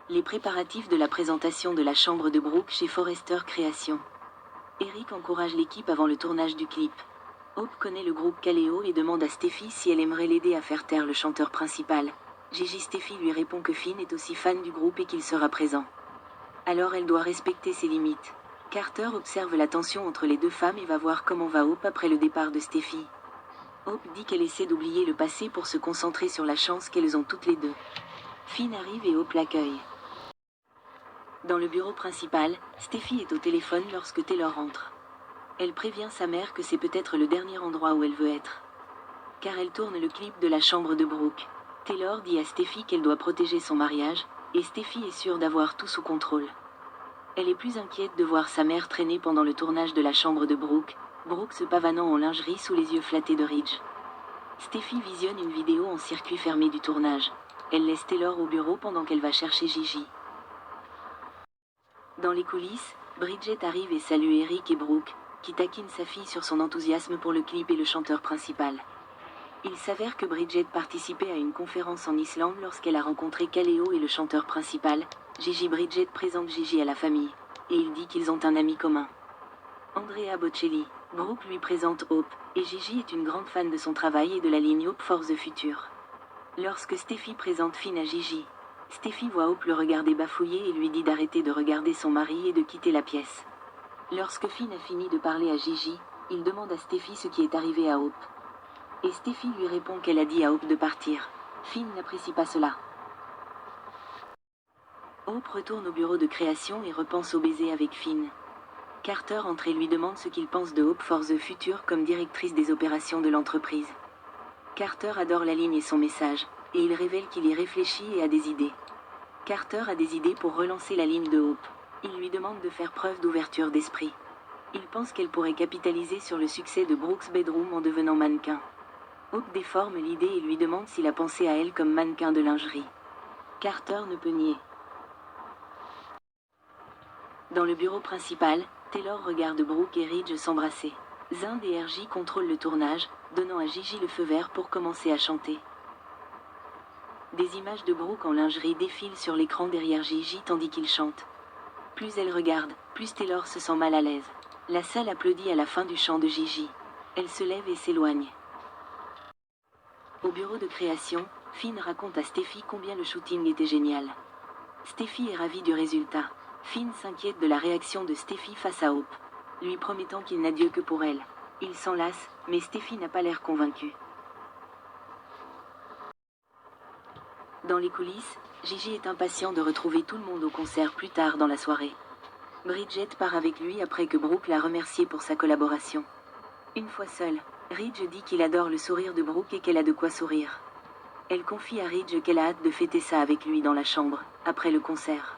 Les préparatifs de la présentation de la chambre de Brooke chez Forrester Création. Eric encourage l'équipe avant le tournage du clip. Hope connaît le groupe Kaleo et demande à Steffi si elle aimerait l'aider à faire taire le chanteur principal. Gigi Steffi lui répond que Finn est aussi fan du groupe et qu'il sera présent. Alors elle doit respecter ses limites. Carter observe la tension entre les deux femmes et va voir comment va Hope après le départ de Steffi. Hope dit qu'elle essaie d'oublier le passé pour se concentrer sur la chance qu'elles ont toutes les deux. Finn arrive et Hope l'accueille. Dans le bureau principal, Steffi est au téléphone lorsque Taylor entre. Elle prévient sa mère que c'est peut-être le dernier endroit où elle veut être. Car elle tourne le clip de la chambre de Brooke. Taylor dit à Steffi qu'elle doit protéger son mariage, et Steffi est sûre d'avoir tout sous contrôle. Elle est plus inquiète de voir sa mère traîner pendant le tournage de la chambre de Brooke, Brooke se pavanant en lingerie sous les yeux flattés de Ridge. Steffi visionne une vidéo en circuit fermé du tournage. Elle laisse Taylor au bureau pendant qu'elle va chercher Gigi. Dans les coulisses, Bridget arrive et salue Eric et Brooke, qui taquine sa fille sur son enthousiasme pour le clip et le chanteur principal. Il s'avère que Bridget participait à une conférence en Islande lorsqu'elle a rencontré Kaleo et le chanteur principal. Gigi Bridget présente Gigi à la famille, et il dit qu'ils ont un ami commun. Andrea Bocelli, Brooke lui présente Hope, et Gigi est une grande fan de son travail et de la ligne Hope for the Future. Lorsque Steffi présente Finn à Gigi, Steffi voit Hope le regarder bafouiller et lui dit d'arrêter de regarder son mari et de quitter la pièce. Lorsque Finn a fini de parler à Gigi, il demande à Steffi ce qui est arrivé à Hope. Et Steffi lui répond qu'elle a dit à Hope de partir. Finn n'apprécie pas cela. Hope retourne au bureau de création et repense au baiser avec Finn. Carter entre et lui demande ce qu'il pense de Hope for the Future comme directrice des opérations de l'entreprise. Carter adore la ligne et son message, et il révèle qu'il y réfléchit et a des idées. Carter a des idées pour relancer la ligne de Hope. Il lui demande de faire preuve d'ouverture d'esprit. Il pense qu'elle pourrait capitaliser sur le succès de Brooke's Bedroom en devenant mannequin. Hope déforme l'idée et lui demande s'il a pensé à elle comme mannequin de lingerie. Carter ne peut nier. Dans le bureau principal, Taylor regarde Brooke et Ridge s'embrasser. Zind et RJ contrôlent le tournage, donnant à Gigi le feu vert pour commencer à chanter. Des images de Brooke en lingerie défilent sur l'écran derrière Gigi tandis qu'il chante. Plus elle regarde, plus Taylor se sent mal à l'aise. La salle applaudit à la fin du chant de Gigi. Elle se lève et s'éloigne. Au bureau de création, Finn raconte à Steffi combien le shooting était génial. Steffi est ravie du résultat. Finn s'inquiète de la réaction de Steffi face à Hope, lui promettant qu'il n'a Dieu que pour elle. Il s'enlace, mais Steffi n'a pas l'air convaincue. Dans les coulisses, Gigi est impatient de retrouver tout le monde au concert plus tard dans la soirée. Bridget part avec lui après que Brooke l'a remercié pour sa collaboration. Une fois seule, Ridge dit qu'il adore le sourire de Brooke et qu'elle a de quoi sourire. Elle confie à Ridge qu'elle a hâte de fêter ça avec lui dans la chambre, après le concert.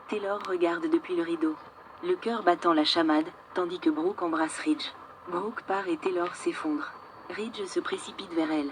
Taylor regarde depuis le rideau, le cœur battant la chamade, tandis que Brooke embrasse Ridge. Brooke part et Taylor s'effondre. Ridge se précipite vers elle.